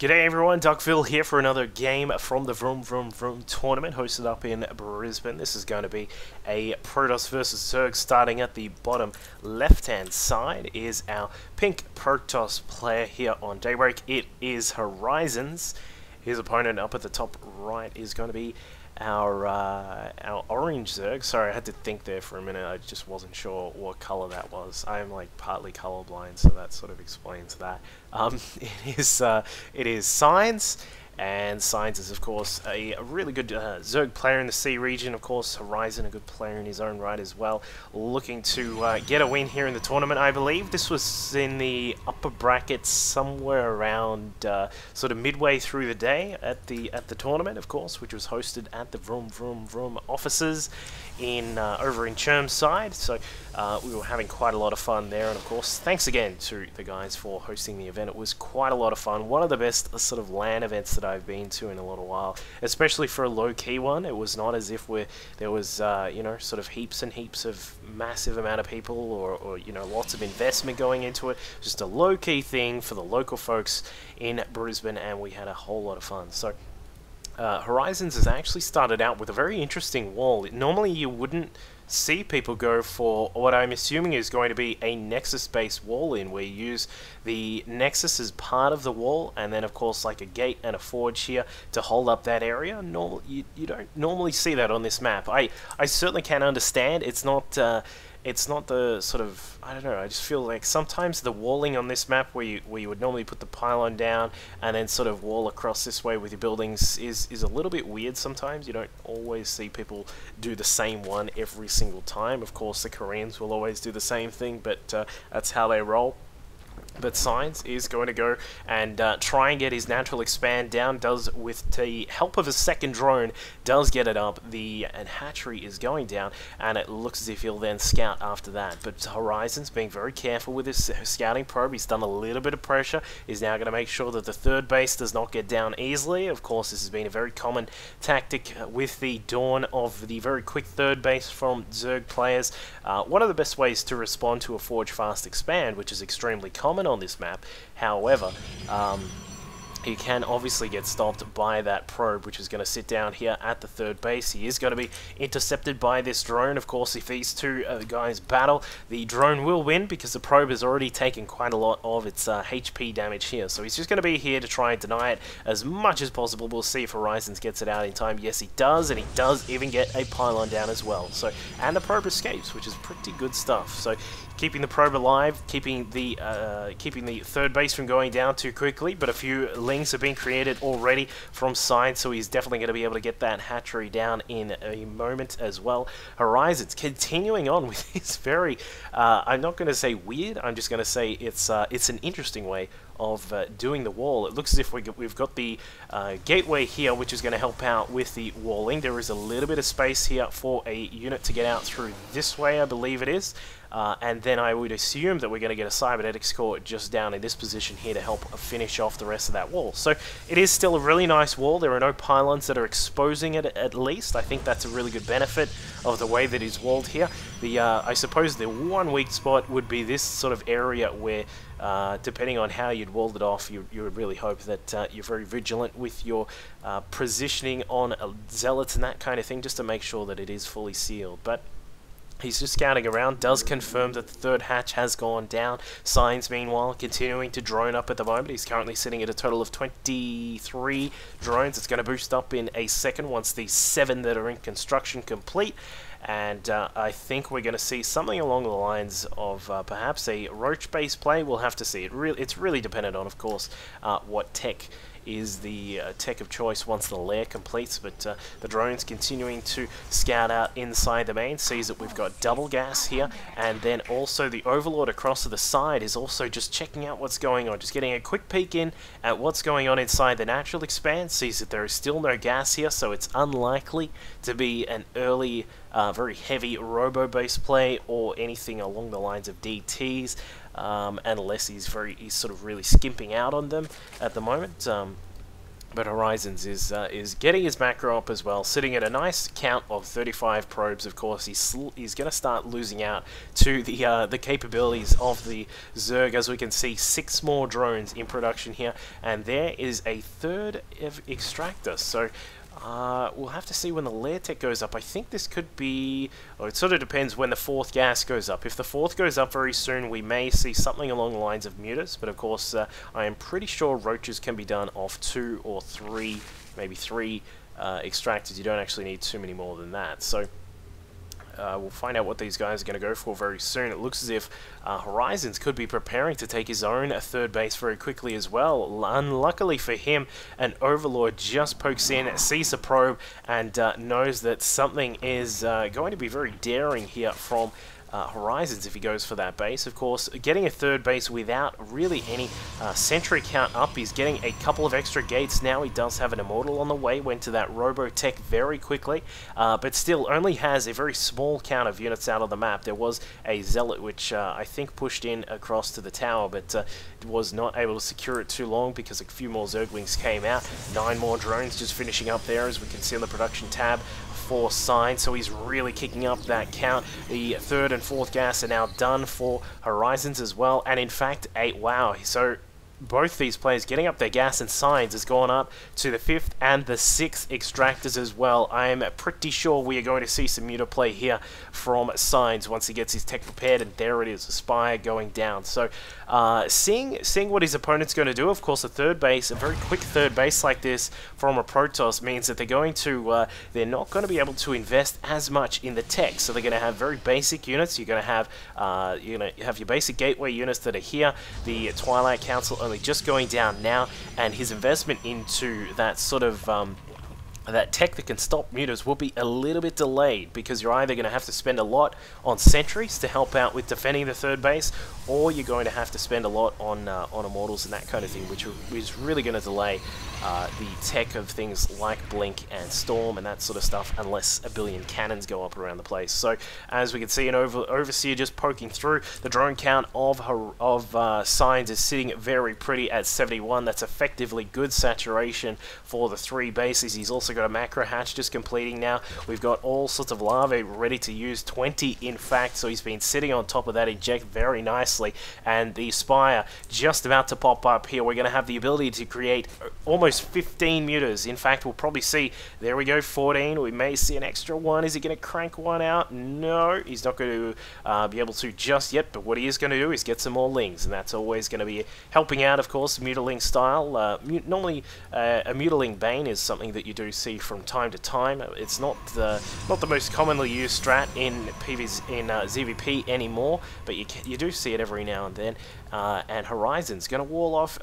G'day everyone, Duckville here for another game from the VroomVroomVroom tournament hosted up in Brisbane. This is going to be a Protoss versus Zerg. Starting at the bottom left hand side is our pink Protoss player here on Daybreak. It is Horizons. His opponent up at the top right is going to be our orange Zerg. Sorry, I had to think there for a minute. I just wasn't sure what color that was. I am like partly colorblind, so that sort of explains that. It is Signs, and Signs is of course a really good Zerg player in the C region. Of course, Horizon, a good player in his own right as well. Looking to get a win here in the tournament. I believe this was in the upper brackets somewhere around sort of midway through the day at the tournament, of course, which was hosted at the VroomVroomVroom offices in over in Chermside. So we were having quite a lot of fun there, and of course thanks again to the guys for hosting the event. It was quite a lot of fun. One of the best sort of LAN events that I've been to in a little while, especially for a low-key one. It was not as if there was you know, sort of heaps and heaps of massive amount of people or you know, lots of investment going into it. Just a low-key thing for the local folks in Brisbane, and we had a whole lot of fun. So Horizons has actually started out with a very interesting wall. Normally you wouldn't see people go for what I'm assuming is going to be a Nexus-based wall in, where you use the Nexus as part of the wall, and then of course like a gate and a forge here to hold up that area. You don't normally see that on this map. I certainly can understand. It's not the sort of, I don't know, I just feel like sometimes the walling on this map where you would normally put the pylon down and then sort of wall across this way with your buildings is a little bit weird sometimes. You don't always see people do the same one every single time. Of course the Koreans will always do the same thing, but that's how they roll. But Signs is going to go and try and get his natural expand down. Does, with the help of a second drone, does get it up. The hatchery is going down, and it looks as if he'll then scout after that. But Horizon's being very careful with his scouting probe. He's done a little bit of pressure. He's now going to make sure that the third base does not get down easily. Of course, this has been a very common tactic with the dawn of the very quick third base from Zerg players. One of the best ways to respond to a forge fast expand, which is extremely common on this map. However, he can obviously get stopped by that probe, which is going to sit down here at the third base. He is going to be intercepted by this drone. Of course, if these two guys battle, the drone will win because the probe has already taken quite a lot of its HP damage here. So he's just going to be here to try and deny it as much as possible. We'll see if Horizons gets it out in time. Yes, he does, and he does even get a pylon down as well. So, and the probe escapes, which is pretty good stuff. So, keeping the probe alive, keeping the third base from going down too quickly, but a few lings have been created already from side, so he's definitely going to be able to get that hatchery down in a moment as well. Horizons continuing on with his very, I'm not going to say weird, I'm just going to say it's an interesting way of doing the wall. It looks as if we've got the gateway here, which is going to help out with the walling. There is a little bit of space here for a unit to get out through this way, I believe it is. And then I would assume that we're going to get a cybernetics core just down in this position here to help finish off the rest of that wall. So it is still a really nice wall. There are no pylons that are exposing it, at least. I think that's a really good benefit of the way that it's walled here. I suppose the one weak spot would be this sort of area where, depending on how you'd walled it off, you would really hope that you're very vigilant with your positioning on zealots and that kind of thing, just to make sure that it is fully sealed. But he's just scouting around, does confirm that the third hatch has gone down. Signs, meanwhile, continuing to drone up at the moment. He's currently sitting at a total of 23 drones. It's going to boost up in a second once the 7 that are in construction complete. And I think we're going to see something along the lines of perhaps a roach-based play. We'll have to see. It's really dependent on, of course, what tech is the tech of choice once the lair completes, but the drone's continuing to scout out inside the main, sees that we've got double gas here, and then also the Overlord across to the side is also just checking out what's going on, just getting a quick peek in at what's going on inside the natural expand, sees that there is still no gas here, so it's unlikely to be an early very heavy robo-based play or anything along the lines of DTs, unless he's sort of really skimping out on them at the moment. But Horizons is getting his macro up as well, sitting at a nice count of 35 probes. Of course, he's going to start losing out to the capabilities of the Zerg. As we can see, 6 more drones in production here, and there is a third extractor. So we'll have to see when the layer tech goes up. I think this could be, or it sort of depends when the 4th gas goes up. If the 4th goes up very soon, we may see something along the lines of mutas, but of course I am pretty sure roaches can be done off 2 or 3, maybe 3 extractors. You don't actually need too many more than that. So we'll find out what these guys are going to go for very soon. It looks as if Horizons could be preparing to take his own 3rd base very quickly as well. Unluckily for him, an Overlord just pokes in, sees the probe, and knows that something is going to be very daring here from Horizons if he goes for that base. Of course, getting a 3rd base without really any sentry count up. He's getting a couple of extra gates now. He does have an Immortal on the way, went to that Robotech very quickly, but still only has a very small count of units out of the map. There was a Zealot which I think pushed in across to the tower, but was not able to secure it too long because a few more Zerglings came out. 9 more drones just finishing up there, as we can see on the production tab for Signs, so he's really kicking up that count. The 3rd and 4th gas are now done for Horizons as well, and in fact, 8, wow, so both these players getting up their gas, and Signs has gone up to the 5th and the 6th extractors as well. I am pretty sure we are going to see some muta play here from Signs once he gets his tech prepared, and there it is, a Spire going down. So seeing what his opponent's going to do, of course a 3rd base, a very quick 3rd base like this from a Protoss means that they're going to, they're not going to be able to invest as much in the tech, so they're going to have very basic units. You're going to have, your basic gateway units that are here, the Twilight Council only just going down now, and his investment into that sort of that tech that can stop mutas will be a little bit delayed, because you're either going to have to spend a lot on sentries to help out with defending the 3rd base, or you're going to have to spend a lot on Immortals and that kind of thing, which is really going to delay the tech of things like Blink and Storm and that sort of stuff, unless a billion cannons go up around the place. So as we can see, an Overseer just poking through. The drone count of Signs is sitting very pretty at 71. That's effectively good saturation for the 3 bases. He's also got a macro hatch just completing now. We've got all sorts of larvae ready to use, 20 in fact, so he's been sitting on top of that inject very nicely, and the Spire just about to pop up here. We're going to have the ability to create almost 15 mutas. In fact, we'll probably see, there we go, 14. We may see an extra one. Is he going to crank one out? No, he's not going to be able to just yet, but what he is going to do is get some more lings, and that's always going to be helping out, of course, mutaling style. Normally, a mutaling Bane is something that you do see from time to time. It's not the most commonly used strat in ZvP anymore, but you do see it every now and then. And Horizon's going to wall off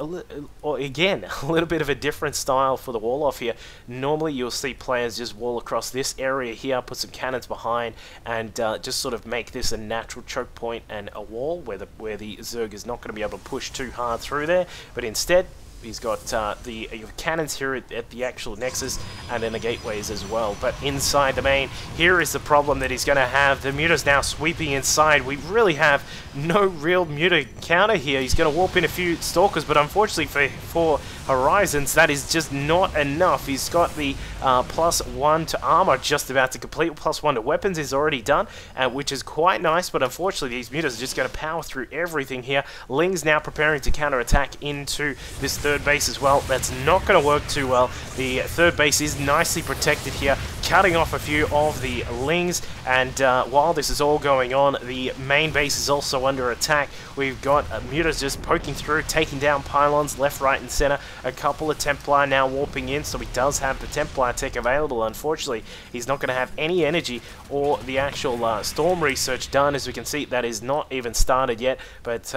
again a little bit of a different style for the wall off here. Normally you'll see players just wall across this area here, put some cannons behind, and just sort of make this a natural choke point and a wall where the Zerg is not going to be able to push too hard through there, but instead he's got the cannons here at the actual nexus, and then the gateways as well. But inside the main, here is the problem that he's going to have. The muta's now sweeping inside. We really have no real muta counter here. He's going to warp in a few stalkers, but unfortunately for Horizons, that is just not enough. He's got the +1 to armor just about to complete. +1 to weapons is already done, which is quite nice, but unfortunately these mutas are just going to power through everything here. Ling's now preparing to counterattack into this 3rd base as well. That's not going to work too well. The 3rd base is nicely protected here, cutting off a few of the Lings, and while this is all going on, the main base is also under attack. We've got mutas just poking through, taking down pylons left, right, and center. A couple of Templar now warping in, so he does have the Templar tech available. Unfortunately, he's not going to have any energy or the actual Storm research done. As we can see, that is not even started yet, but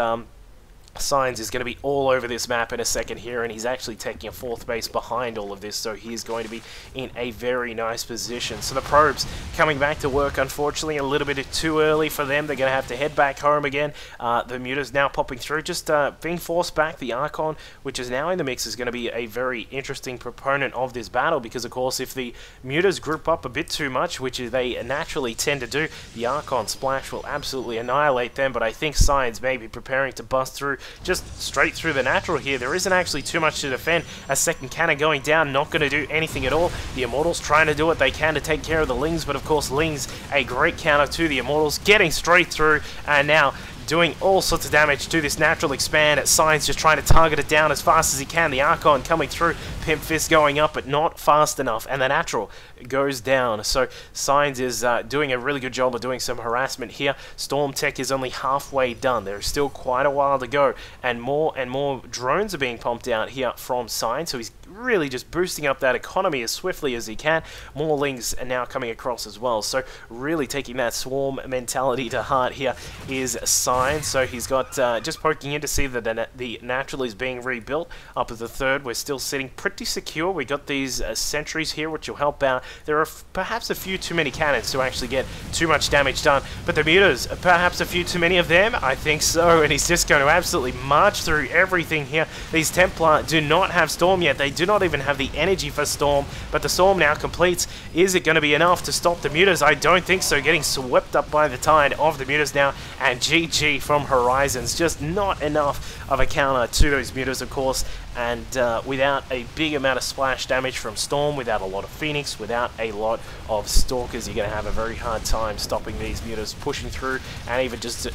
Signs is going to be all over this map in a second here, and he's actually taking a 4th base behind all of this, so he's going to be in a very nice position. So the probes coming back to work, unfortunately a little bit too early for them. They're going to have to head back home again. The muta's now popping through, just being forced back. The Archon, which is now in the mix, is going to be a very interesting proponent of this battle, because of course if the mutas group up a bit too much, which they naturally tend to do, the Archon splash will absolutely annihilate them. But I think Signs may be preparing to bust through just straight through the natural here. There isn't actually too much to defend. A second cannon going down, not going to do anything at all. The Immortals trying to do what they can to take care of the Lings, but of course Lings, a great counter to the Immortals, getting straight through, and now doing all sorts of damage to this natural expand. Signs just trying to target it down as fast as he can. The Archon coming through, Pimp Fist going up, but not fast enough, and the natural goes down. So Signs is doing a really good job of doing some harassment here. Storm Tech is only halfway done. There's still quite a while to go, and more drones are being pumped out here from Signs, so he's really just boosting up that economy as swiftly as he can. More Lings are now coming across as well, so really taking that swarm mentality to heart here is Signs. So he's got just poking in to see that the natural is being rebuilt. Up at the third, we're still sitting pretty secure. We got these sentries here, which will help out. There are perhaps a few too many cannons to actually get too much damage done, but the mutas, perhaps a few too many of them? I think so, and he's just going to absolutely march through everything here. These Templar do not have Storm yet. They do not even have the energy for Storm, but the Storm now completes. Is it going to be enough to stop the mutas? I don't think so. Getting swept up by the tide of the mutas now, and GG from Horizons. Just not enough of a counter to those mutas, of course, and without a big amount of splash damage from Storm, without a lot of Phoenix, without a lot of Stalkers, you're going to have a very hard time stopping these mutas pushing through, and even just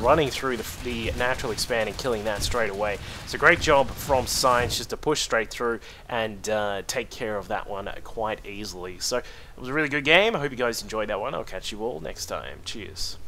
running through the natural expand and killing that straight away. So great job from Signs just to push straight through and take care of that one quite easily. So it was a really good game. I hope you guys enjoyed that one. I'll catch you all next time. Cheers.